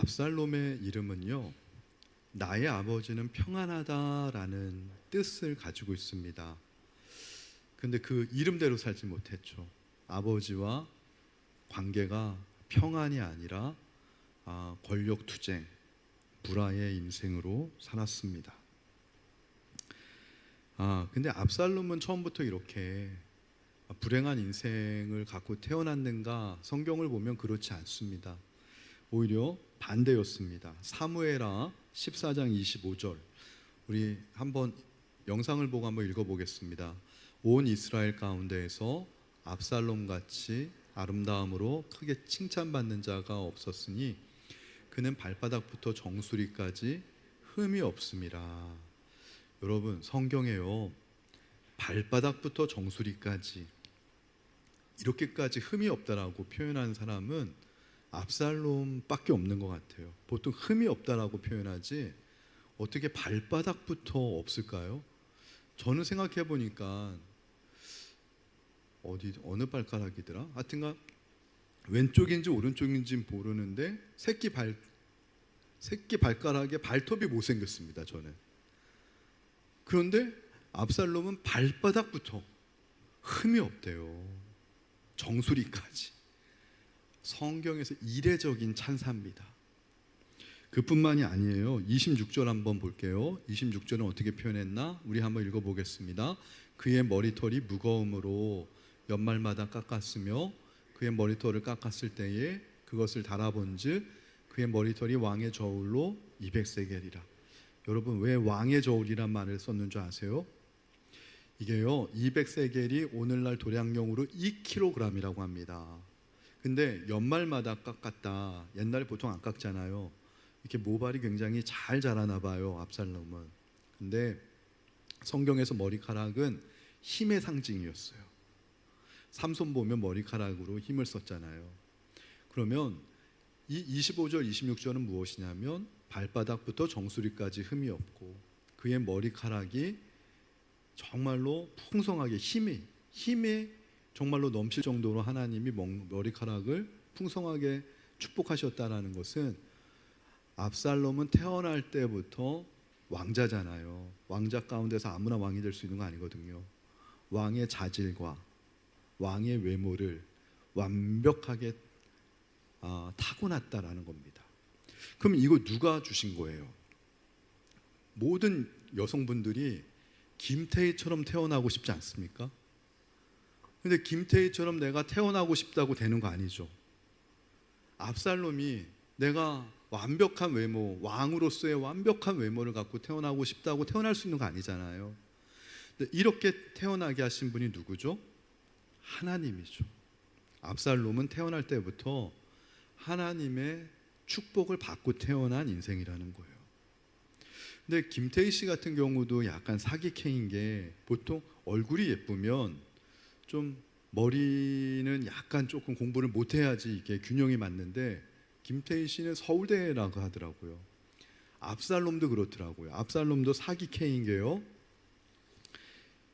압살롬의 이름은요, 나의 아버지는 평안하다라는 뜻을 가지고 있습니다. 근데 그 이름대로 살지 못했죠. 아버지와 관계가 평안이 아니라 권력 투쟁, 불화의 인생으로 살았습니다. 근데 압살롬은 처음부터 이렇게 불행한 인생을 갖고 태어났는가? 성경을 보면 그렇지 않습니다. 오히려 반대였습니다. 사무엘하 14장 25절, 우리 한번 영상을 보고 한번 읽어보겠습니다. 온 이스라엘 가운데에서 압살롬 같이 아름다움으로 크게 칭찬받는 자가 없었으니 그는 발바닥부터 정수리까지 흠이 없음이라. 여러분, 성경에요, 발바닥부터 정수리까지 이렇게까지 흠이 없다라고 표현한 사람은 압살롬밖에 없는 것 같아요. 보통 흠이 없다라고 표현하지 어떻게 발바닥부터 없을까요? 저는 생각해 보니까 어느 발가락이더라? 하여튼간 왼쪽인지 오른쪽인지 모르는데 새끼 발가락에 발톱이 못생겼습니다, 저는. 그런데 압살롬은 발바닥부터 흠이 없대요. 정수리까지. 성경에서 이례적인 찬사입니다. 그뿐만이 아니에요. 26절 한번 볼게요. 26절은 어떻게 표현했나? 우리 한번 읽어보겠습니다. 그의 머리털이 무거움으로 연말마다 깎았으며 그의 머리털을 깎았을 때에 그것을 달아본즉 그의 머리털이 왕의 저울로 200세겔이라. 여러분, 왜 왕의 저울이란 말을 썼는 줄 아세요? 이게요, 200세겔이 오늘날 도량용으로 2kg이라고 합니다. 근데 연말마다 깎았다. 옛날에 보통 안 깎잖아요. 이렇게 모발이 굉장히 잘 자라나 봐요, 압살롬은. 근데 성경에서 머리카락은 힘의 상징이었어요. 삼손 보면 머리카락으로 힘을 썼잖아요. 그러면 이 25절, 26절은 무엇이냐면 발바닥부터 정수리까지 흠이 없고 그의 머리카락이 정말로 풍성하게 힘에 정말로 넘칠 정도로 하나님이 머리카락을 풍성하게 축복하셨다라는 것은, 압살롬은 태어날 때부터 왕자잖아요. 왕자 가운데서 아무나 왕이 될 수 있는 거 아니거든요. 왕의 자질과 왕의 외모를 완벽하게 타고났다라는 겁니다. 그럼 이거 누가 주신 거예요? 모든 여성분들이 김태희처럼 태어나고 싶지 않습니까? 근데 김태희처럼 내가 태어나고 싶다고 되는 거 아니죠. 압살롬이 내가 완벽한 외모, 왕으로서의 완벽한 외모를 갖고 태어나고 싶다고 태어날 수 있는 거 아니잖아요. 근데 이렇게 태어나게 하신 분이 누구죠? 하나님이죠. 압살롬은 태어날 때부터 하나님의 축복을 받고 태어난 인생이라는 거예요. 근데 김태희 씨 같은 경우도 약간 사기캐인 게, 보통 얼굴이 예쁘면 좀 머리는 약간 조금 공부를 못해야지 이게 균형이 맞는데, 김태희 씨는 서울대라고 하더라고요. 압살롬도 그렇더라고요. 압살롬도 사기캐인 게요,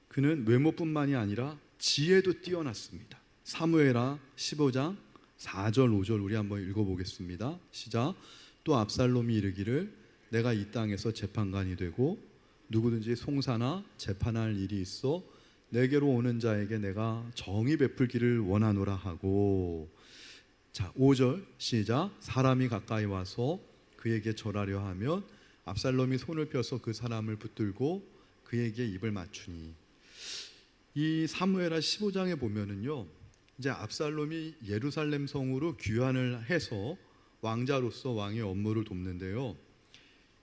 그는 외모뿐만이 아니라 지혜도 뛰어났습니다. 사무엘하 15장 4절 5절 우리 한번 읽어보겠습니다. 시작. 또 압살롬이 이르기를 내가 이 땅에서 재판관이 되고 누구든지 송사나 재판할 일이 있어 내게로 오는 자에게 내가 정의 베풀기를 원하노라 하고. 자, 5절 시작. 사람이 가까이 와서 그에게 절하려 하면 압살롬이 손을 펴서 그 사람을 붙들고 그에게 입을 맞추니. 이 사무엘하 15장에 보면은요, 이제 압살롬이 예루살렘 성으로 귀환을 해서 왕자로서 왕의 업무를 돕는데요,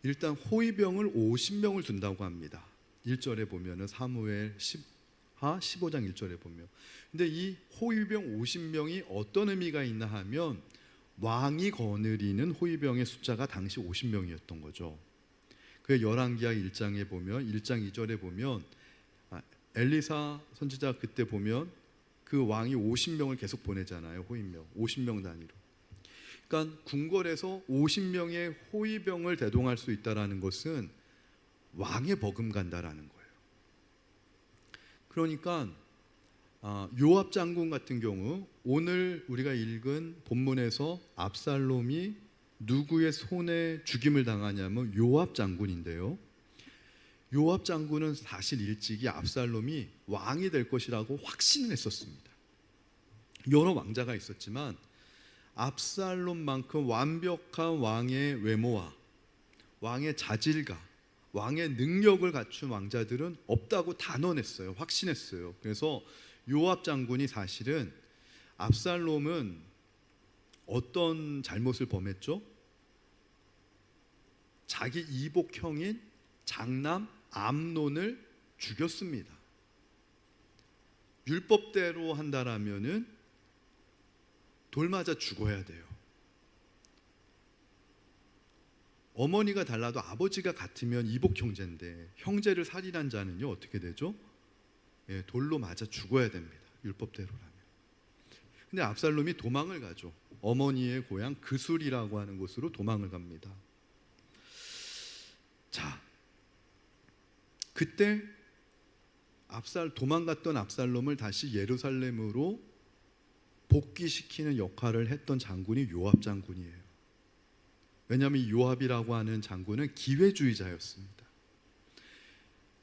일단 호위병을 50명을 둔다고 합니다. 1절에 보면은 사무엘 15장 1절에 보면. 근데 이 호위병 50명이 어떤 의미가 있나 하면, 왕이 거느리는 호위병의 숫자가 당시 50명이었던 거죠. 그 열왕기하 1장에 보면 1장 2절에 보면 엘리사 선지자 그때 보면 그 왕이 50명을 계속 보내잖아요. 호위병 50명 단위로. 그러니까 궁궐에서 50명의 호위병을 대동할 수 있다라는 것은 왕의 버금간다라는 거예요. 그러니까 요압 장군 같은 경우, 오늘 우리가 읽은 본문에서 압살롬이 누구의 손에 죽임을 당하냐면 요압 장군인데요. 요압 장군은 사실 일찍이 압살롬이 왕이 될 것이라고 확신을 했었습니다. 여러 왕자가 있었지만 압살롬만큼 완벽한 왕의 외모와 왕의 자질과 왕의 능력을 갖춘 왕자들은 없다고 단언했어요. 확신했어요. 그래서 요압 장군이 사실은 압살롬은 어떤 잘못을 범했죠? 자기 이복형인 장남 암논을 죽였습니다. 율법대로 한다라면은 돌 맞아 죽어야 돼요. 어머니가 달라도 아버지가 같으면 이복 형제인데 형제를 살인한 자는요 어떻게 되죠? 예, 돌로 맞아 죽어야 됩니다. 율법대로라면. 근데 압살롬이 도망을 가죠. 어머니의 고향 그술이라고 하는 곳으로 도망을 갑니다. 자, 그때 도망갔던 압살롬을 다시 예루살렘으로 복귀시키는 역할을 했던 장군이 요압 장군이에요. 왜냐하면 이 요압이라고 하는 장군은 기회주의자였습니다.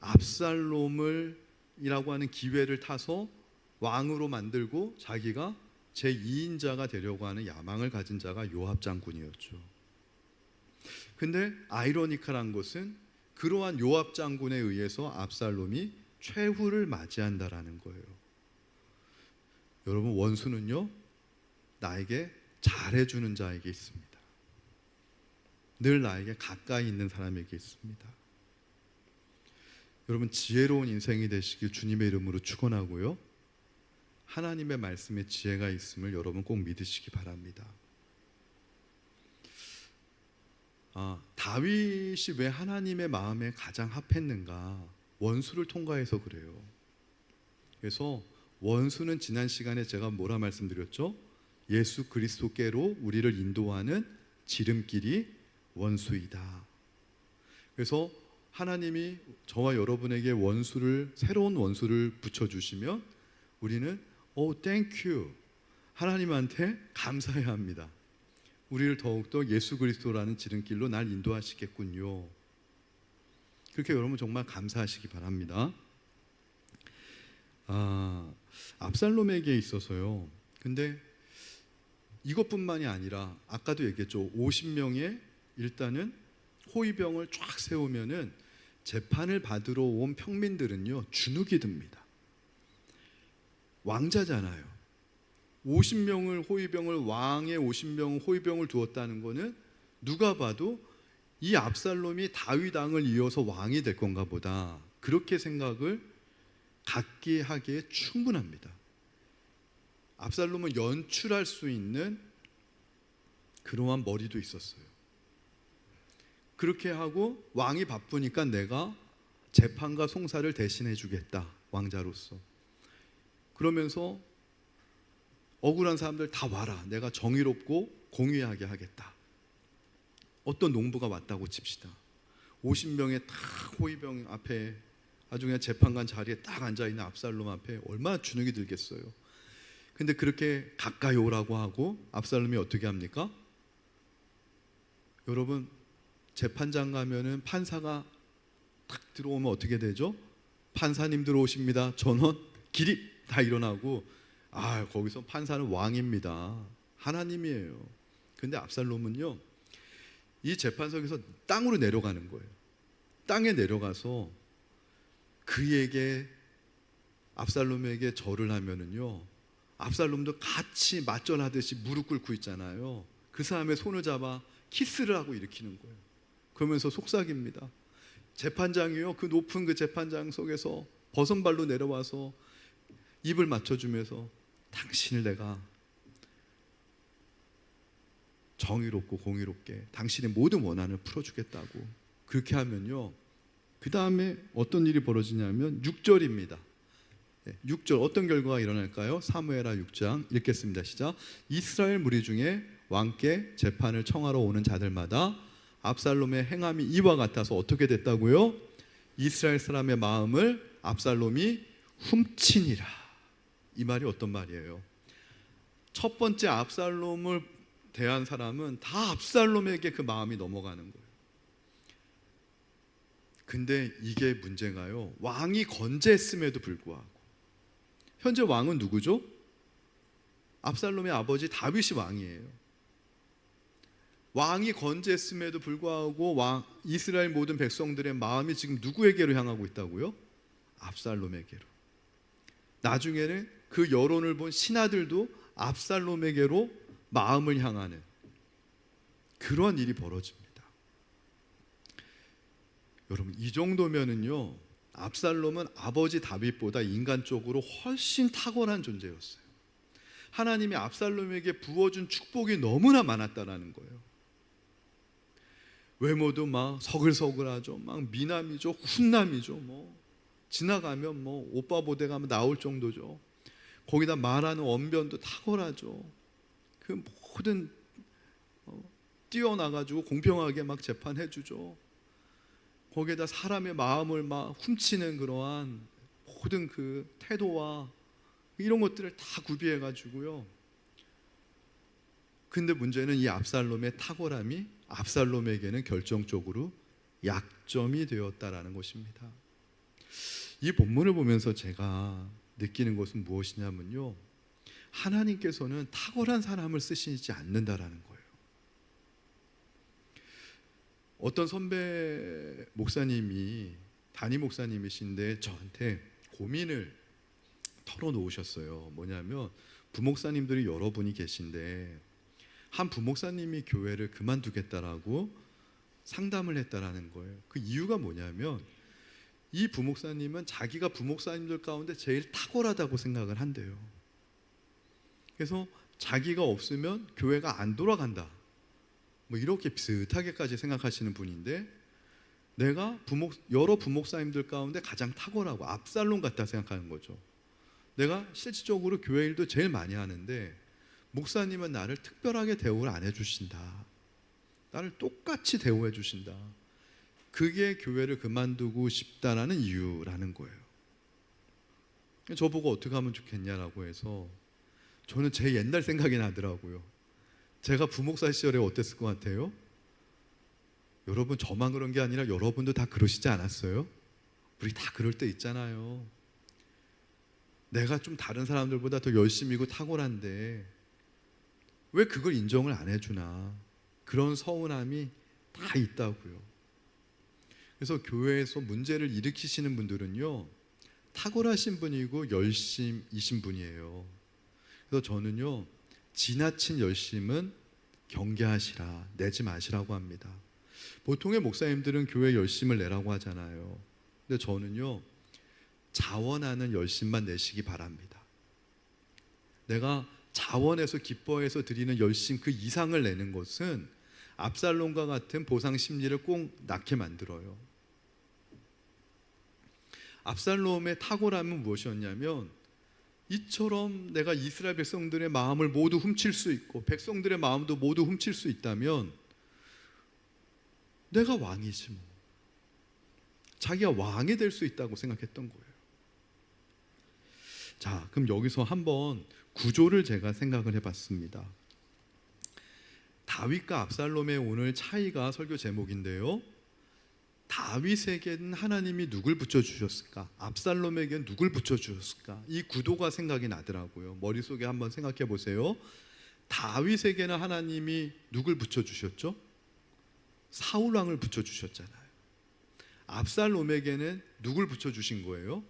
압살롬이라고 하는 기회를 타서 왕으로 만들고 자기가 제2인자가 되려고 하는 야망을 가진 자가 요압 장군이었죠. 근데 아이러니컬한 것은 그러한 요압 장군에 의해서 압살롬이 최후를 맞이한다라는 거예요. 여러분, 원수는요 나에게 잘해주는 자에게 있습니다. 늘 나에게 가까이 있는 사람에게 있습니다. 여러분, 지혜로운 인생이 되시길 주님의 이름으로 축원하고요, 하나님의 말씀에 지혜가 있음을 여러분 꼭 믿으시기 바랍니다. 다윗이 왜 하나님의 마음에 가장 합했는가? 원수를 통과해서 그래요. 그래서 원수는 지난 시간에 제가 뭐라 말씀드렸죠? 예수 그리스도께로 우리를 인도하는 지름길이 원수이다. 그래서 하나님이 저와 여러분에게 새로운 원수를 붙여주시면 우리는 땡큐, 하나님한테 감사해야 합니다. 우리를 더욱더 예수 그리스도라는 지름길로 날 인도하시겠군요. 그렇게 여러분 정말 감사하시기 바랍니다. 압살롬에게 있어서요, 근데 이것뿐만이 아니라 아까도 얘기했죠. 50명의 일단은 호위병을 쫙 세우면은 재판을 받으러 온 평민들은요 주눅이 듭니다. 왕자잖아요. 50명을 호위병을 왕의 50명 호위병을 두었다는 것은 누가 봐도 이 압살롬이 다윗 왕을 이어서 왕이 될 건가 보다, 그렇게 생각을 갖게 하기에 충분합니다. 압살롬은 연출할 수 있는 그러한 머리도 있었어요. 그렇게 하고 왕이 바쁘니까 내가 재판과 송사를 대신해 주겠다, 왕자로서. 그러면서 억울한 사람들 다 와라, 내가 정의롭고 공의하게 하겠다. 어떤 농부가 왔다고 칩시다. 50명의 딱 호위병 앞에 아주 그냥 재판관 자리에 딱 앉아있는 압살롬 앞에 얼마나 주눅이 들겠어요. 근데 그렇게 가까이 오라고 하고 압살롬이 어떻게 합니까? 여러분, 재판장 가면은 판사가 딱 들어오면 어떻게 되죠? 판사님 들어오십니다. 전원 기립 다 일어나고, 거기서 판사는 왕입니다. 하나님이에요. 근데 압살롬은요 이 재판석에서 땅으로 내려가는 거예요. 땅에 내려가서 그에게, 압살롬에게 절을 하면은요 압살롬도 같이 맞절하듯이 무릎 꿇고 있잖아요. 그 사람의 손을 잡아 키스를 하고 일으키는 거예요. 그러면서 속삭입니다. 재판장이요, 그 높은 그 재판장 속에서 버선발로 내려와서 입을 맞춰주면서 당신을 내가 정의롭고 공의롭게 당신의 모든 원한을 풀어주겠다고 그렇게 하면요, 그 다음에 어떤 일이 벌어지냐면 6절입니다. 6절 어떤 결과가 일어날까요? 사무엘하 6장 읽겠습니다. 시작. 이스라엘 무리 중에 왕께 재판을 청하러 오는 자들마다 압살롬의 행함이 이와 같아서 어떻게 됐다고요? 이스라엘 사람의 마음을 압살롬이 훔치니라. 이 말이 어떤 말이에요? 첫 번째 압살롬을 대한 사람은 다 압살롬에게 그 마음이 넘어가는 거예요. 근데 이게 문제가요, 왕이 건재했음에도 불구하고, 현재 왕은 누구죠? 압살롬의 아버지 다윗이 왕이에요. 왕이 건재했음에도 불구하고 이스라엘 모든 백성들의 마음이 지금 누구에게로 향하고 있다고요? 압살롬에게로. 나중에는 그 여론을 본 신하들도 압살롬에게로 마음을 향하는 그런 일이 벌어집니다. 여러분, 이 정도면은요, 압살롬은 아버지 다윗보다 인간적으로 훨씬 탁월한 존재였어요. 하나님이 압살롬에게 부어준 축복이 너무나 많았다라는 거예요. 외모도 막 서글서글하죠. 막 미남이죠. 훈남이죠. 뭐 지나가면 뭐 오빠 보대 가면 나올 정도죠. 거기다 말하는 언변도 탁월하죠. 그 모든 뛰어나가지고 공평하게 막 재판해 주죠. 거기에다 사람의 마음을 막 훔치는 그러한 모든 그 태도와 이런 것들을 다 구비해 가지고요. 근데 문제는 이 압살롬의 탁월함이 압살롬에게는 결정적으로 약점이 되었다라는 것입니다. 이 본문을 보면서 제가 느끼는 것은 무엇이냐면요, 하나님께서는 탁월한 사람을 쓰시지 않는다라는 거예요. 어떤 선배 목사님이, 담임 목사님이신데 저한테 고민을 털어놓으셨어요. 뭐냐면, 부목사님들이 여러 분이 계신데 한 부목사님이 교회를 그만두겠다라고 상담을 했다라는 거예요. 그 이유가 뭐냐면, 이 부목사님은 자기가 부목사님들 가운데 제일 탁월하다고 생각을 한대요. 그래서 자기가 없으면 교회가 안 돌아간다, 뭐 이렇게 비슷하게까지 생각하시는 분인데, 내가 여러 부목사님들 가운데 가장 탁월하고 압살롬 같다 생각하는 거죠. 내가 실질적으로 교회 일도 제일 많이 하는데 목사님은 나를 특별하게 대우를 안 해주신다, 나를 똑같이 대우해 주신다. 그게 교회를 그만두고 싶다라는 이유라는 거예요. 저보고 어떻게 하면 좋겠냐라고 해서 저는 제 옛날 생각이 나더라고요. 제가 부목사 시절에 어땠을 것 같아요? 여러분, 저만 그런 게 아니라 여러분도 다 그러시지 않았어요? 우리 다 그럴 때 있잖아요. 내가 좀 다른 사람들보다 더 열심히고 탁월한데 왜 그걸 인정을 안 해주나, 그런 서운함이 다 있다고요. 그래서 교회에서 문제를 일으키시는 분들은요, 탁월하신 분이고 열심이신 분이에요. 그래서 저는요, 지나친 열심은 경계하시라, 내지 마시라고 합니다. 보통의 목사님들은 교회 열심을 내라고 하잖아요. 근데 저는요, 자원하는 열심만 내시기 바랍니다. 내가 자원해서 기뻐해서 드리는 열심 그 이상을 내는 것은 압살롬과 같은 보상 심리를 꼭 낳게 만들어요. 압살롬의 탁월함은 무엇이었냐면, 이처럼 내가 이스라엘 백성들의 마음을 모두 훔칠 수 있고 백성들의 마음도 모두 훔칠 수 있다면 내가 왕이지 뭐. 자기가 왕이 될 수 있다고 생각했던 거예요. 자, 그럼 여기서 한번 구조를 제가 생각을 해봤습니다. 다윗과 압살롬의 오늘 차이가 설교 제목인데요, 다윗에게는 하나님이 누굴 붙여주셨을까, 압살롬에게는 누굴 붙여주셨을까, 이 구도가 생각이 나더라고요. 머릿속에 한번 생각해 보세요. 다윗에게는 하나님이 누굴 붙여주셨죠? 사울왕을 붙여주셨잖아요. 압살롬에게는 누굴 붙여주신 거예요?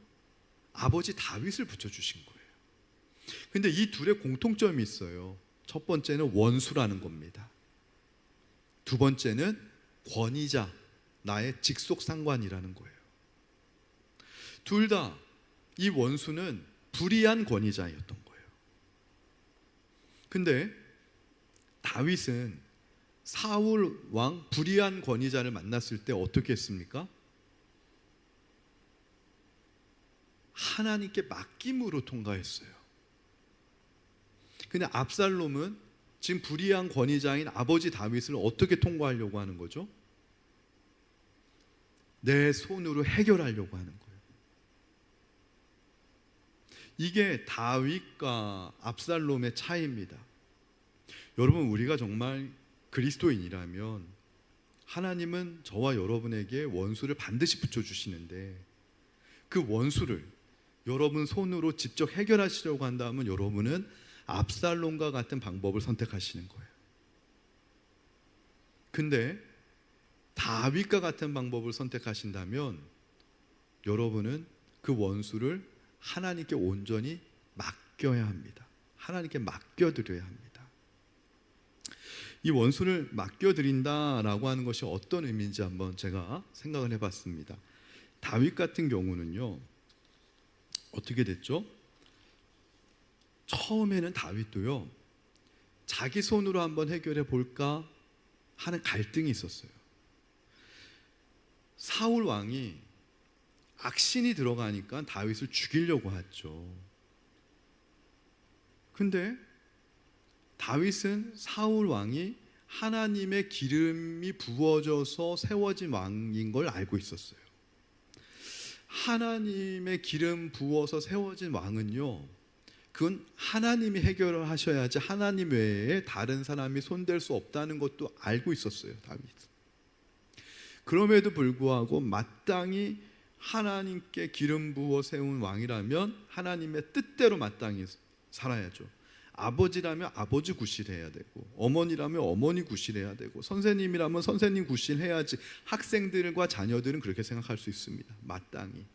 아버지 다윗을 붙여주신 거예요. 근데 이 둘의 공통점이 있어요. 첫 번째는 원수라는 겁니다. 두 번째는 권위자, 나의 직속 상관이라는 거예요. 둘 다 이 원수는 불의한 권위자였던 거예요. 근데 다윗은 사울 왕, 불의한 권위자를 만났을 때 어떻게 했습니까? 하나님께 맡김으로 통과했어요. 근데 압살롬은 지금 불의한 권위자인 아버지 다윗을 어떻게 통과하려고 하는 거죠? 내 손으로 해결하려고 하는 거예요. 이게 다윗과 압살롬의 차이입니다. 여러분, 우리가 정말 그리스도인이라면 하나님은 저와 여러분에게 원수를 반드시 붙여주시는데, 그 원수를 여러분 손으로 직접 해결하시려고 한다면 여러분은 압살롬과 같은 방법을 선택하시는 거예요. 근데 다윗과 같은 방법을 선택하신다면 여러분은 그 원수를 하나님께 온전히 맡겨야 합니다. 하나님께 맡겨드려야 합니다. 이 원수를 맡겨드린다라고 하는 것이 어떤 의미인지 한번 제가 생각을 해봤습니다. 다윗 같은 경우는요, 어떻게 됐죠? 처음에는 다윗도요, 자기 손으로 한번 해결해 볼까 하는 갈등이 있었어요. 사울 왕이 악신이 들어가니까 다윗을 죽이려고 했죠. 근데 다윗은 사울 왕이 하나님의 기름이 부어져서 세워진 왕인 걸 알고 있었어요. 하나님의 기름 부어서 세워진 왕은요, 그건 하나님이 해결을 하셔야지 하나님 외에 다른 사람이 손댈 수 없다는 것도 알고 있었어요, 다윗은. 그럼에도 불구하고 마땅히 하나님께 기름 부어 세운 왕이라면 하나님의 뜻대로 마땅히 살아야죠. 아버지라면 아버지 구실해야 되고, 어머니라면 어머니 구실해야 되고, 선생님이라면 선생님 구실해야지 학생들과 자녀들은 그렇게 생각할 수 있습니다. 마땅히.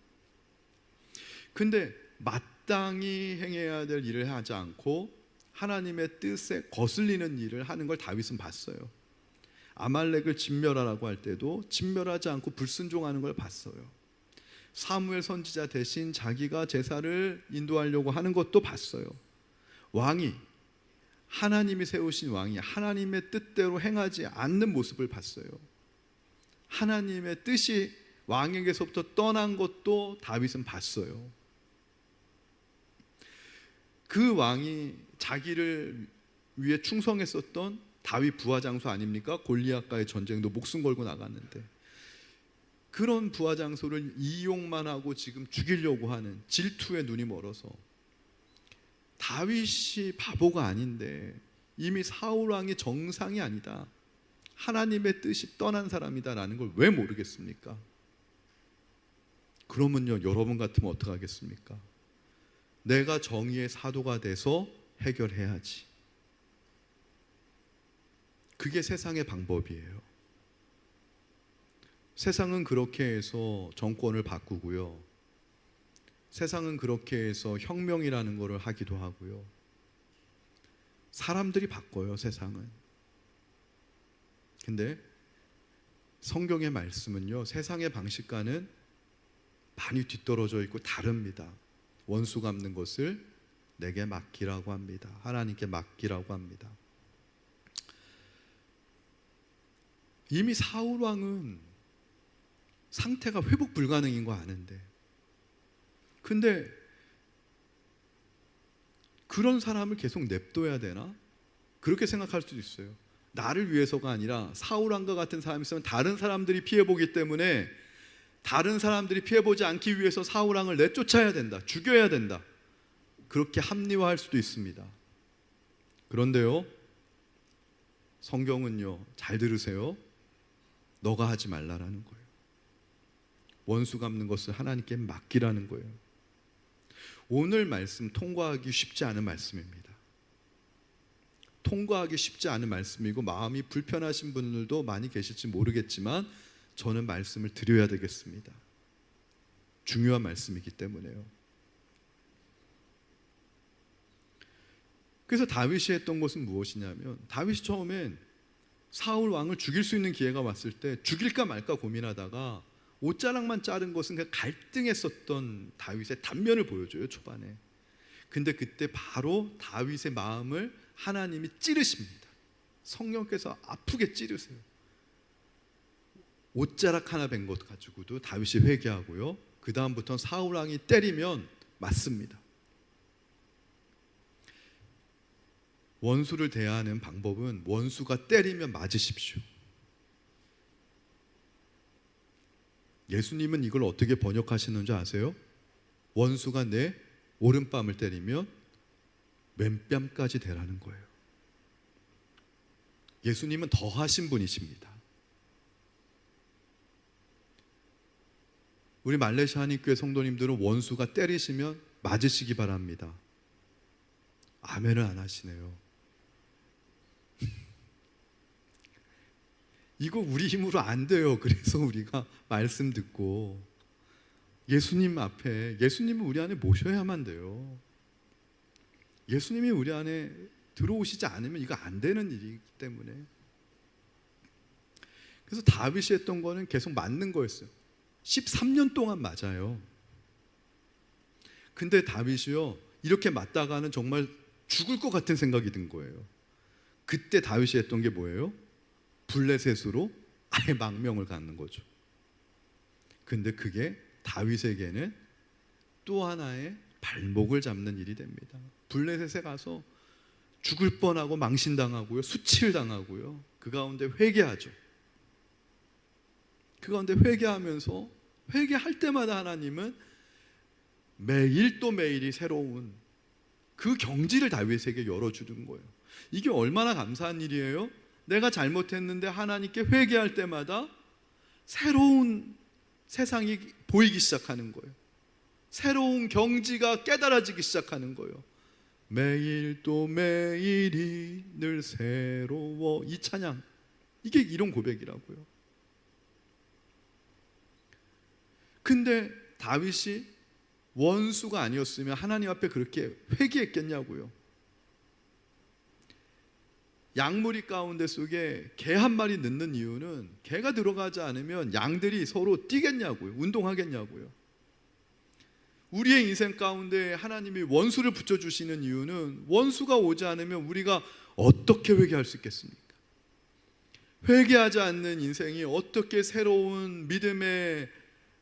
근데 마땅히 행해야 될 일을 하지 않고 하나님의 뜻에 거슬리는 일을 하는 걸 다윗은 봤어요. 아말렉을 진멸하라고 할 때도 진멸하지 않고 불순종하는 걸 봤어요. 사무엘 선지자 대신 자기가 제사를 인도하려고 하는 것도 봤어요. 왕이, 하나님이 세우신 왕이 하나님의 뜻대로 행하지 않는 모습을 봤어요. 하나님의 뜻이 왕에게서부터 떠난 것도 다윗은 봤어요. 그 왕이 자기를 위해 충성했었던 다윗 부하장수 아닙니까? 골리앗과의 전쟁도 목숨 걸고 나갔는데, 그런 부하장수를 이용만 하고 지금 죽이려고 하는 질투에 눈이 멀어서, 다윗이 바보가 아닌데 이미 사울 왕이 정상이 아니다, 하나님의 뜻이 떠난 사람이다라는 걸 왜 모르겠습니까? 그러면요, 여러분 같으면 어떻게 하겠습니까? 내가 정의의 사도가 돼서 해결해야지. 그게 세상의 방법이에요. 세상은 그렇게 해서 정권을 바꾸고요, 세상은 그렇게 해서 혁명이라는 것을 하기도 하고요. 사람들이 바꿔요, 세상은. 근데 성경의 말씀은요, 세상의 방식과는 많이 뒤떨어져 있고 다릅니다. 원수 갚는 것을 내게 맡기라고 합니다. 하나님께 맡기라고 합니다. 이미 사울 왕은 상태가 회복 불가능인 거 아는데, 근데 그런 사람을 계속 냅둬야 되나? 그렇게 생각할 수도 있어요. 나를 위해서가 아니라 사울 왕과 같은 사람이 있으면 다른 사람들이 피해보기 때문에 다른 사람들이 피해보지 않기 위해서 사울 왕을 내쫓아야 된다, 죽여야 된다, 그렇게 합리화할 수도 있습니다. 그런데요, 성경은요, 잘 들으세요, 너가 하지 말라라는 거예요. 원수 갚는 것을 하나님께 맡기라는 거예요. 오늘 말씀 통과하기 쉽지 않은 말씀입니다. 통과하기 쉽지 않은 말씀이고 마음이 불편하신 분들도 많이 계실지 모르겠지만 저는 말씀을 드려야 되겠습니다. 중요한 말씀이기 때문에요. 그래서 다윗이 했던 것은 무엇이냐면, 다윗이 처음엔 사울 왕을 죽일 수 있는 기회가 왔을 때 죽일까 말까 고민하다가 옷자락만 자른 것은 그냥 갈등했었던 다윗의 단면을 보여줘요, 초반에. 근데 그때 바로 다윗의 마음을 하나님이 찌르십니다. 성령께서 아프게 찌르세요. 옷자락 하나 벤 것 가지고도 다윗이 회개하고요, 그 다음부터는 사울 왕이 때리면 맞습니다. 원수를 대하는 방법은 원수가 때리면 맞으십시오. 예수님은 이걸 어떻게 번역하시는지 아세요? 원수가 내 오른뺨을 때리면 왼뺨까지 대라는 거예요. 예수님은 더하신 분이십니다. 우리 말레이시아 한인교회 성도님들은 원수가 때리시면 맞으시기 바랍니다. 아멘을 안 하시네요. 이거 우리 힘으로 안 돼요. 그래서 우리가 말씀 듣고 예수님 앞에, 예수님을 우리 안에 모셔야만 돼요. 예수님이 우리 안에 들어오시지 않으면 이거 안 되는 일이기 때문에. 그래서 다윗이 했던 거는 계속 맞는 거였어요. 13년 동안 맞아요. 근데 다윗이요, 이렇게 맞다가는 정말 죽을 것 같은 생각이 든 거예요. 그때 다윗이 했던 게 뭐예요? 블레셋으로 아예 망명을 갖는 거죠. 근데 그게 다윗에게는 또 하나의 발목을 잡는 일이 됩니다. 블레셋에 가서 죽을 뻔하고 망신당하고요, 수치를 당하고요. 그 가운데 회개하죠. 그 가운데 회개하면서, 회개할 때마다 하나님은 매일 또 매일이 새로운 그 경지를 다윗에게 열어주는 거예요. 이게 얼마나 감사한 일이에요. 내가 잘못했는데 하나님께 회개할 때마다 새로운 세상이 보이기 시작하는 거예요. 새로운 경지가 깨달아지기 시작하는 거예요. 매일 또 매일이 늘 새로워. 이 찬양, 이게 이런 고백이라고요. 근데 다윗이 원수가 아니었으면 하나님 앞에 그렇게 회개했겠냐고요. 양무리 가운데 속에 개 한 마리 넣는 이유는 개가 들어가지 않으면 양들이 서로 뛰겠냐고요. 운동하겠냐고요. 우리의 인생 가운데 하나님이 원수를 붙여주시는 이유는 원수가 오지 않으면 우리가 어떻게 회개할 수 있겠습니까? 회개하지 않는 인생이 어떻게 새로운 믿음의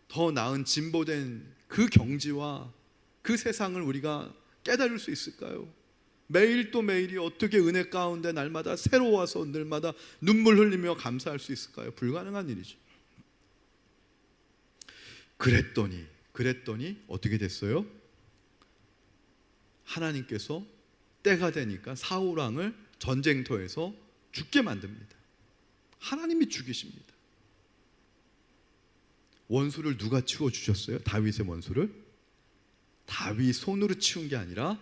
더 나은 진보된 그 경지와 그 세상을 우리가 깨달을 수 있을까요? 매일 또 매일이 어떻게 은혜 가운데 날마다 새로워서 늘마다 눈물 흘리며 감사할 수 있을까요? 불가능한 일이죠. 그랬더니 어떻게 됐어요? 하나님께서 때가 되니까 사울 왕을 전쟁터에서 죽게 만듭니다. 하나님이 죽이십니다. 원수를 누가 치워주셨어요? 다윗의 원수를? 다윗 손으로 치운 게 아니라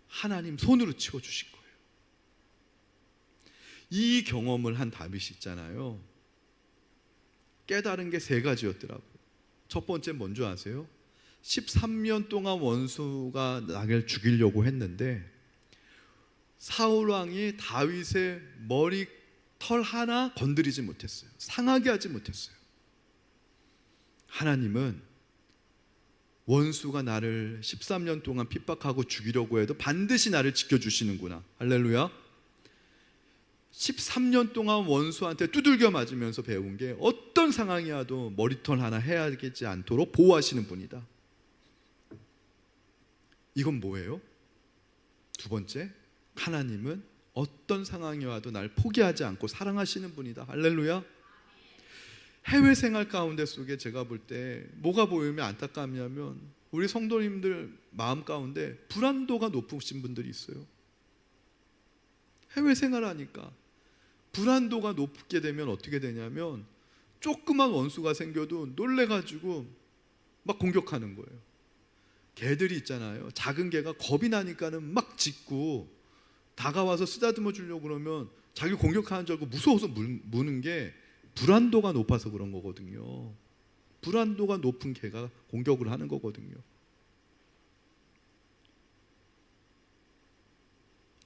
하나님 손으로 치워주신 거예요. 이 경험을 한 다윗이 있잖아요. 깨달은 게 세 가지였더라고요. 첫 번째 뭔지 아세요? 13년 동안 원수가 나를 죽이려고 했는데 사울 왕이 다윗의 머리털 하나 건드리지 못했어요. 상하게 하지 못했어요. 하나님은 원수가 나를 13년 동안 핍박하고 죽이려고 해도 반드시 나를 지켜주시는구나. 할렐루야. 13년 동안 원수한테 두들겨 맞으면서 배운 게 어떤 상황이 와도 머리털 하나 해야겠지 않도록 보호하시는 분이다. 이건 뭐예요? 두 번째, 하나님은 어떤 상황이 와도 날 포기하지 않고 사랑하시는 분이다. 할렐루야. 해외 생활 가운데 속에 제가 볼 때 뭐가 보이면 안타깝냐면 우리 성도님들 마음 가운데 불안도가 높으신 분들이 있어요. 해외 생활하니까 불안도가 높게 되면 어떻게 되냐면 조그만 원수가 생겨도 놀래가지고 막 공격하는 거예요. 개들이 있잖아요. 작은 개가 겁이 나니까는 막 짖고 다가와서 쓰다듬어 주려고 그러면 자기 공격하는 줄 알고 무서워서 무는 게 불안도가 높아서 그런 거거든요. 불안도가 높은 개가 공격을 하는 거거든요.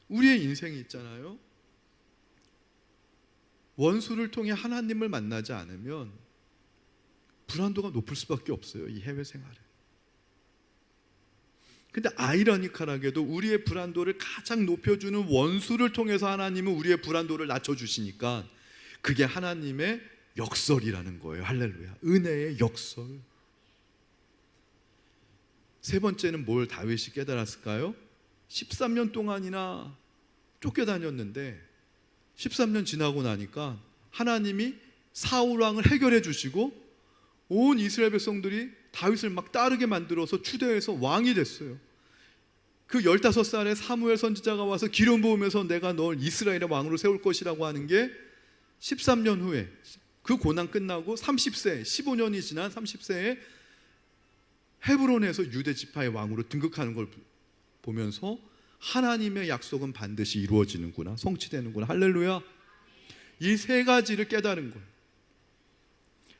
우리의 인생이 있잖아요. 원수를 통해 하나님을 만나지 않으면 불안도가 높을 수밖에 없어요. 이 해외 생활에. 근데 아이러니컬하게도 우리의 불안도를 가장 높여주는 원수를 통해서 하나님은 우리의 불안도를 낮춰주시니까 그게 하나님의 역설이라는 거예요. 할렐루야. 은혜의 역설. 세 번째는 뭘 다윗이 깨달았을까요? 13년 동안이나 쫓겨다녔는데 13년 지나고 나니까 하나님이 사울 왕을 해결해 주시고 온 이스라엘 백성들이 다윗을 막 따르게 만들어서 추대해서 왕이 됐어요. 그 15살에 사무엘 선지자가 와서 기름 부으면서 내가 널 이스라엘의 왕으로 세울 것이라고 하는 게 13년 후에 그 고난 끝나고 30세, 15년이 지난 30세에 헤브론에서 유대 지파의 왕으로 등극하는 걸 보면서 하나님의 약속은 반드시 이루어지는구나, 성취되는구나, 할렐루야. 이 세 가지를 깨달은 거예요.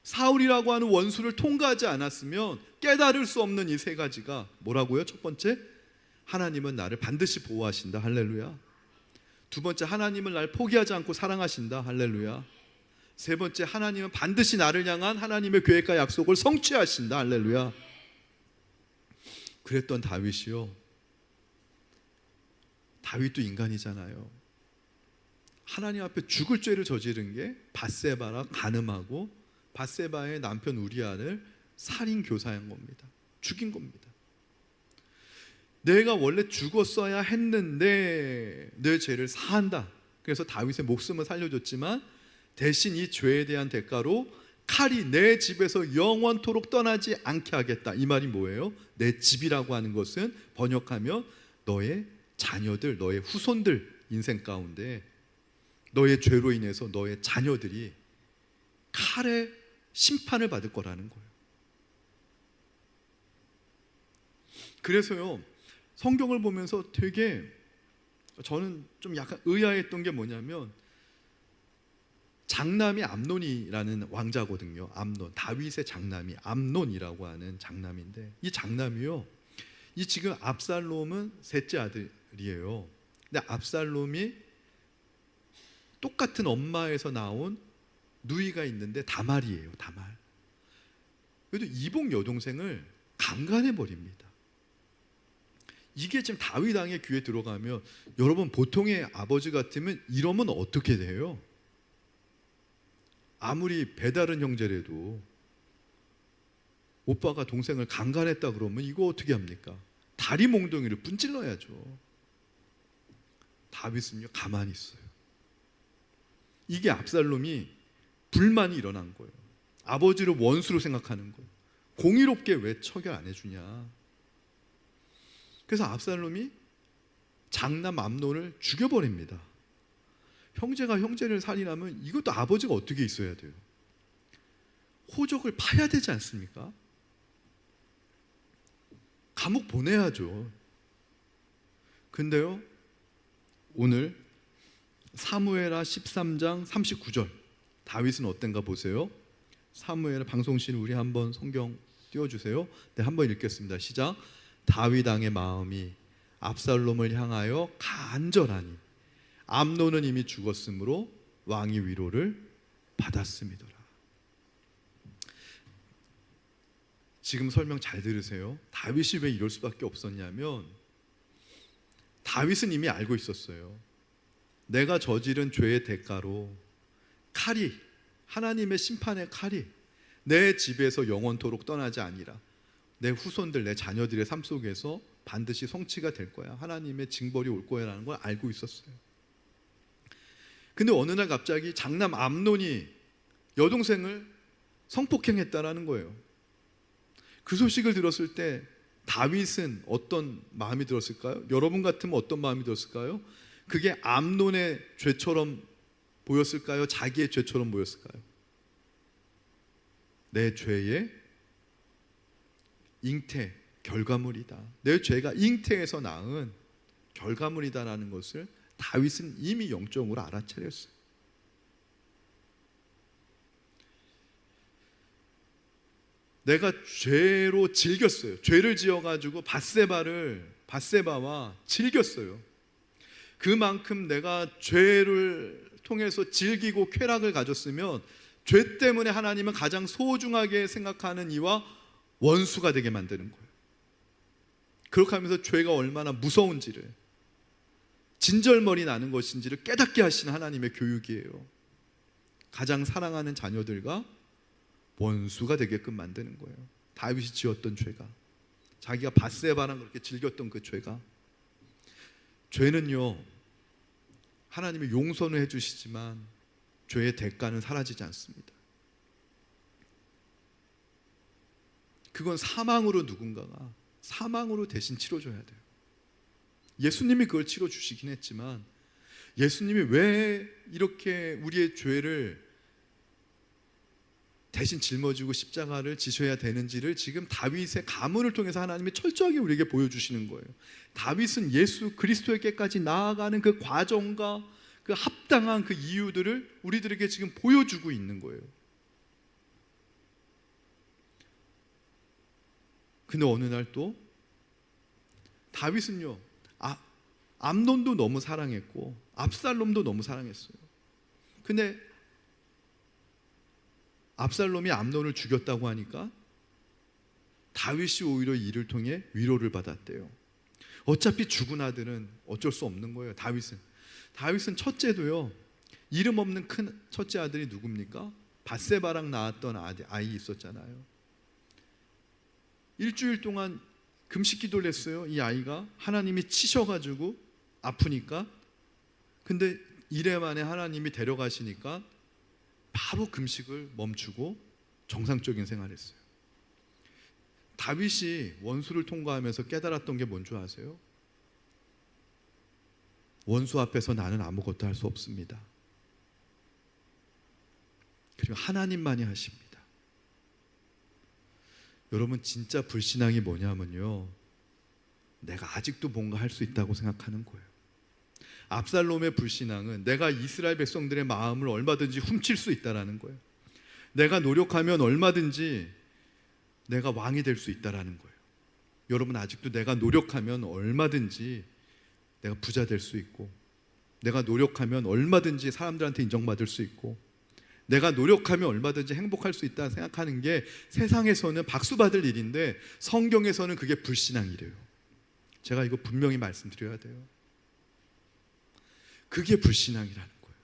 사울이라고 하는 원수를 통과하지 않았으면 깨달을 수 없는 이 세 가지가 뭐라고요? 첫 번째, 하나님은 나를 반드시 보호하신다, 할렐루야. 두 번째, 하나님은 나를 포기하지 않고 사랑하신다, 할렐루야. 세 번째, 하나님은 반드시 나를 향한 하나님의 계획과 약속을 성취하신다, 할렐루야. 그랬던 다윗이요, 다윗도 인간이잖아요. 하나님 앞에 죽을 죄를 저지른 게 밧세바라 간음하고 밧세바의 남편 우리아를 살인 교사한 겁니다. 죽인 겁니다. 내가 원래 죽었어야 했는데 내 죄를 사한다. 그래서 다윗의 목숨을 살려줬지만 대신 이 죄에 대한 대가로 칼이 내 집에서 영원토록 떠나지 않게 하겠다. 이 말이 뭐예요? 내 집이라고 하는 것은 번역하면 너의 자녀들, 너의 후손들 인생 가운데 너의 죄로 인해서 너의 자녀들이 칼의 심판을 받을 거라는 거예요. 그래서요, 성경을 보면서 되게 저는 좀 약간 의아했던 게 뭐냐면, 장남이 암논이라는 왕자거든요. 암논, 다윗의 장남이 암논이라고 하는 장남인데, 이 장남이요, 이 지금 압살롬은 셋째 아들이에요. 근데 압살롬이 똑같은 엄마에서 나온 누이가 있는데 다말이에요. 다말. 그래도 이복 여동생을 강간해 버립니다. 이게 지금 다윗 왕의 귀에 들어가면, 여러분 보통의 아버지 같으면 이러면 어떻게 돼요? 아무리 배다른 형제라도 오빠가 동생을 강간했다 그러면 이거 어떻게 합니까? 다리 몽둥이를 분질러야죠. 다윗은요, 가만히 있어요. 이게 압살롬이 불만이 일어난 거예요. 아버지를 원수로 생각하는 거예요. 공의롭게 왜 처결 안 해주냐. 그래서 압살롬이 장남 암논을 죽여버립니다. 형제가 형제를 살인하면 이것도 아버지가 어떻게 있어야 돼요? 호적을 파야 되지 않습니까? 감옥 보내야죠. 근데요, 오늘 사무엘하 13장 39절 다윗은 어땠가 보세요. 사무엘 방송실 우리 한번 성경 띄워주세요. 네, 한번 읽겠습니다. 시작. 다윗 왕의 마음이 압살롬을 향하여 간절하니 암논은 이미 죽었으므로 왕이 위로를 받았음이더라. 지금 설명 잘 들으세요. 다윗이 왜 이럴 수밖에 없었냐면, 다윗은 이미 알고 있었어요. 내가 저지른 죄의 대가로 칼이, 하나님의 심판의 칼이 내 집에서 영원토록 떠나지 아니라 내 후손들, 내 자녀들의 삶 속에서 반드시 성취가 될 거야. 하나님의 징벌이 올 거야라는 걸 알고 있었어요. 근데 어느 날 갑자기 장남 암논이 여동생을 성폭행했다라는 거예요. 그 소식을 들었을 때 다윗은 어떤 마음이 들었을까요? 여러분 같으면 어떤 마음이 들었을까요? 그게 암논의 죄처럼 보였을까요? 자기의 죄처럼 보였을까요? 내 죄의 잉태, 결과물이다. 내 죄가 잉태에서 낳은 결과물이다라는 것을 다윗은 이미 영적으로 알아차렸어요. 내가 죄로 즐겼어요. 죄를 지어가지고 밧세바와 즐겼어요. 그만큼 내가 죄를 통해서 즐기고 쾌락을 가졌으면 죄 때문에 하나님은 가장 소중하게 생각하는 이와 원수가 되게 만드는 거예요. 그렇게 하면서 죄가 얼마나 무서운지를, 진절머리 나는 것인지를 깨닫게 하시는 하나님의 교육이에요. 가장 사랑하는 자녀들과 원수가 되게끔 만드는 거예요. 다윗이 지었던 죄가, 자기가 밧세바랑 그렇게 즐겼던 그 죄가, 죄는요, 하나님이 용서는 해주시지만 죄의 대가는 사라지지 않습니다. 그건 사망으로, 누군가가 사망으로 대신 치러줘야 돼요. 예수님이 그걸 치러 주시긴 했지만 예수님이 왜 이렇게 우리의 죄를 대신 짊어지고 십자가를 지셔야 되는지를 지금 다윗의 가문을 통해서 하나님이 철저하게 우리에게 보여주시는 거예요. 다윗은 예수 그리스도에게까지 나아가는 그 과정과 그 합당한 그 이유들을 우리들에게 지금 보여주고 있는 거예요. 근데 어느 날 또 다윗은요, 암논도 너무 사랑했고 압살롬도 너무 사랑했어요. 근데 압살롬이 암논을 죽였다고 하니까 다윗이 오히려 이를 통해 위로를 받았대요. 어차피 죽은 아들은 어쩔 수 없는 거예요. 다윗은 첫째도요, 이름 없는 큰 첫째 아들이 누굽니까? 밧세바랑 낳았던 아이 있었잖아요. 일주일 동안 금식 기도를 했어요. 이 아이가 하나님이 치셔가지고 아프니까. 근데 이래 만에 하나님이 데려가시니까 바로 금식을 멈추고 정상적인 생활을 했어요. 다윗이 원수를 통과하면서 깨달았던 게 뭔 줄 아세요? 원수 앞에서 나는 아무것도 할 수 없습니다. 그리고 하나님만이 하십니다. 여러분, 진짜 불신앙이 뭐냐면요, 내가 아직도 뭔가 할 수 있다고 생각하는 거예요. 압살롬의 불신앙은 내가 이스라엘 백성들의 마음을 얼마든지 훔칠 수 있다라는 거예요. 내가 노력하면 얼마든지 내가 왕이 될 수 있다라는 거예요. 여러분, 아직도 내가 노력하면 얼마든지 내가 부자 될 수 있고, 내가 노력하면 얼마든지 사람들한테 인정받을 수 있고, 내가 노력하면 얼마든지 행복할 수 있다 생각하는 게 세상에서는 박수 받을 일인데 성경에서는 그게 불신앙이래요. 제가 이거 분명히 말씀드려야 돼요. 그게 불신앙이라는 거예요.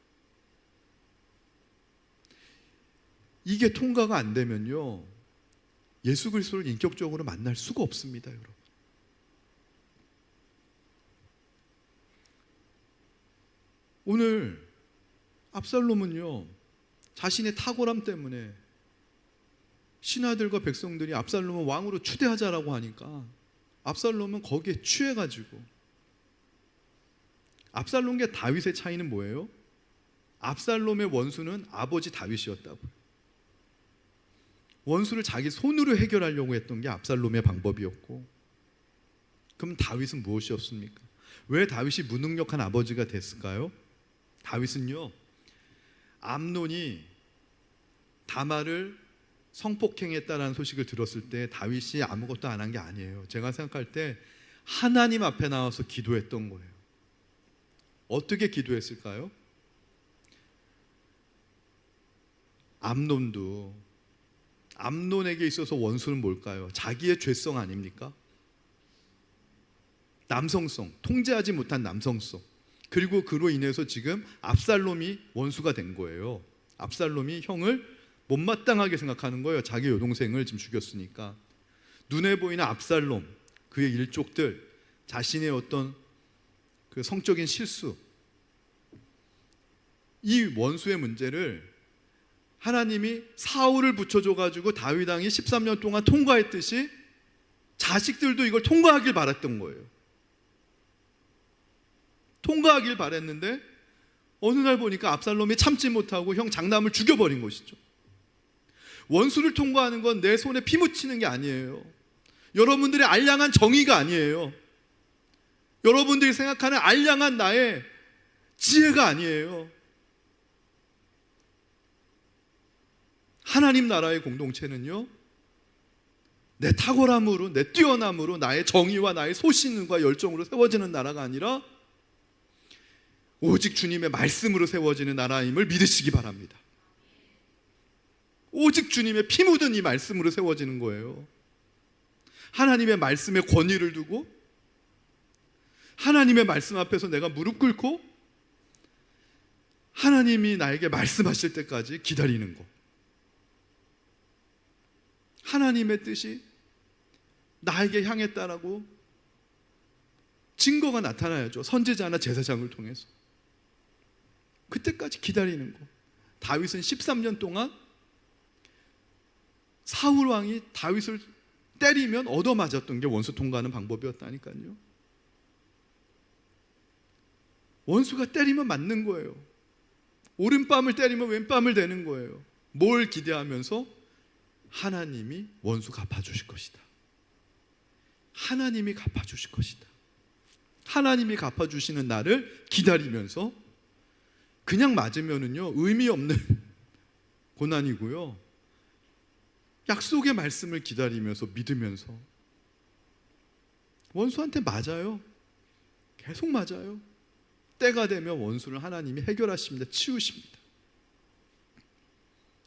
이게 통과가 안 되면요, 예수 그리스도를 인격적으로 만날 수가 없습니다, 여러분. 오늘 압살롬은요, 자신의 탁월함 때문에 신하들과 백성들이 압살롬을 왕으로 추대하자라고 하니까 압살롬은 거기에 취해가지고, 압살롬과 다윗의 차이는 뭐예요? 압살롬의 원수는 아버지 다윗이었다고요. 원수를 자기 손으로 해결하려고 했던 게 압살롬의 방법이었고, 그럼 다윗은 무엇이었습니까? 왜 다윗이 무능력한 아버지가 됐을까요? 다윗은요, 암논이 다말을 성폭행했다라는 소식을 들었을 때 다윗이 아무것도 안 한 게 아니에요. 제가 생각할 때 하나님 앞에 나와서 기도했던 거예요. 어떻게 기도했을까요? 암논에게 있어서 원수는 뭘까요? 자기의 죄성 아닙니까? 남성성, 통제하지 못한 남성성. 그리고 그로 인해서 지금 압살롬이 원수가 된 거예요. 압살롬이 형을 못마땅하게 생각하는 거예요. 자기 여동생을 지금 죽였으니까. 눈에 보이는 압살롬, 그의 일족들, 자신의 어떤 그 성적인 실수, 이 원수의 문제를 하나님이 사울을 붙여줘가지고 다윗 왕이 13년 동안 통과했듯이 자식들도 이걸 통과하길 바랐던 거예요. 통과하길 바랬는데 어느 날 보니까 압살롬이 참지 못하고 형 장남을 죽여버린 것이죠. 원수를 통과하는 건 내 손에 피 묻히는 게 아니에요. 여러분들의 알량한 정의가 아니에요. 여러분들이 생각하는 알량한 나의 지혜가 아니에요. 하나님 나라의 공동체는요, 내 탁월함으로, 내 뛰어남으로, 나의 정의와 나의 소신과 열정으로 세워지는 나라가 아니라 오직 주님의 말씀으로 세워지는 나라임을 믿으시기 바랍니다. 오직 주님의 피 묻은 이 말씀으로 세워지는 거예요. 하나님의 말씀에 권위를 두고 하나님의 말씀 앞에서 내가 무릎 꿇고 하나님이 나에게 말씀하실 때까지 기다리는 것. 하나님의 뜻이 나에게 향했다라고 증거가 나타나야죠. 선지자나 제사장을 통해서. 그때까지 기다리는 거. 다윗은 13년 동안 사울 왕이 다윗을 때리면 얻어맞았던 게 원수 통과하는 방법이었다니까요. 원수가 때리면 맞는 거예요. 오른뺨을 때리면 왼뺨을 대는 거예요. 뭘 기대하면서? 하나님이 원수 갚아주실 것이다. 하나님이 갚아주실 것이다. 하나님이 갚아주시는 날을 기다리면서, 그냥 맞으면은요 의미 없는 고난이고요, 약속의 말씀을 기다리면서 믿으면서 원수한테 맞아요. 계속 맞아요. 때가 되면 원수를 하나님이 해결하십니다. 치우십니다.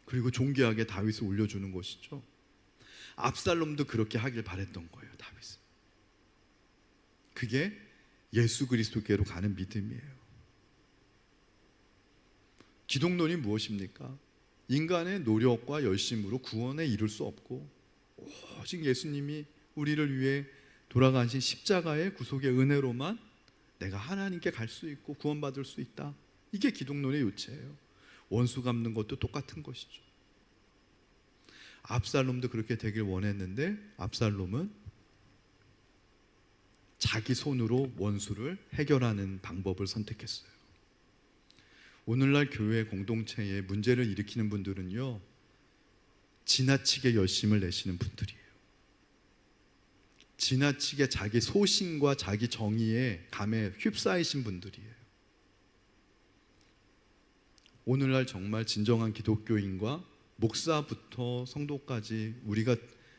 그리고 존귀하게 다윗을 올려주는 것이죠. 압살롬도 그렇게 하길 바랬던 거예요. 다윗은. 그게 예수 그리스도께로 가는 믿음이에요. 기독론이 무엇입니까? 인간의 노력과 열심으로 구원에 이룰 수 없고, 오직 예수님이 우리를 위해 돌아가신 십자가의 구속의 은혜로만 내가 하나님께 갈 수 있고 구원받을 수 있다. 이게 기독론의 요체예요. 원수 갚는 것도 똑같은 것이죠. 압살롬도 그렇게 되길 원했는데 압살롬은 자기 손으로 원수를 해결하는 방법을 선택했어요. 오늘날 교회 공동체에 문제를 일으키는 분들은요, 지나치게 열심을 내시는 분들이에요. 지나치게 자기 소신과 자기 정의에 감에 휩싸이신 분들이에요. 오늘날 정말 진정한 기독교인과 목사부터 성도까지 우리가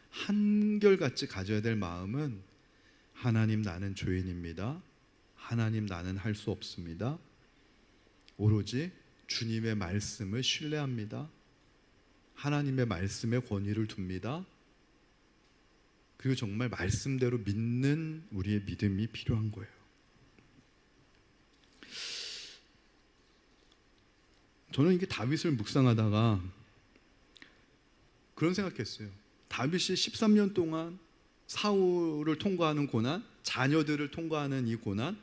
한결같이 가져야 될 마음은, 하나님 나는 죄인입니다. 하나님 나는 할 수 없습니다. 오로지 주님의 말씀을 신뢰합니다. 하나님의 말씀에 권위를 둡니다. 그리고 정말 말씀대로 믿는 우리의 믿음이 필요한 거예요. 저는 이게 다윗을 묵상하다가 그런 생각했어요. 다윗이 13년 동안 사울을 통과하는 고난, 자녀들을 통과하는 이 고난,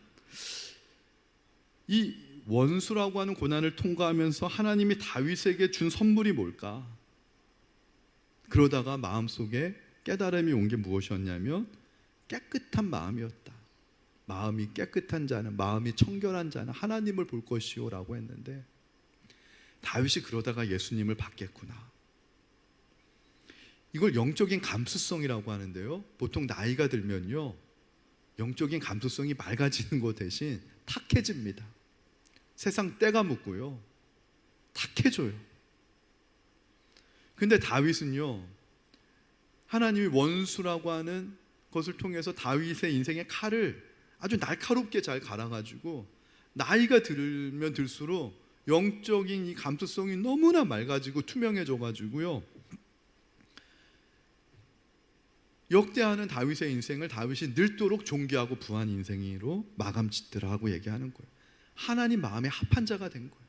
이 원수라고 하는 고난을 통과하면서 하나님이 다윗에게 준 선물이 뭘까? 그러다가 마음속에 깨달음이 온 게 무엇이었냐면 깨끗한 마음이었다. 마음이 깨끗한 자는, 마음이 청결한 자는 하나님을 볼 것이요 라고 했는데, 다윗이 그러다가 예수님을 받겠구나. 이걸 영적인 감수성이라고 하는데요, 보통 나이가 들면요 영적인 감수성이 맑아지는 것 대신 탁해집니다. 세상 때가 묻고요 탁해져요. 근데 다윗은요, 하나님이 원수라고 하는 것을 통해서 다윗의 인생의 칼을 아주 날카롭게 잘 갈아가지고, 나이가 들면 들수록 영적인 이 감수성이 너무나 맑아지고 투명해져가지고요, 역대하는 다윗의 인생을 다윗이 늙도록 존귀하고 부한 인생으로 마감 짓더라고 얘기하는 거예요. 하나님 마음에 합한 자가 된 거예요.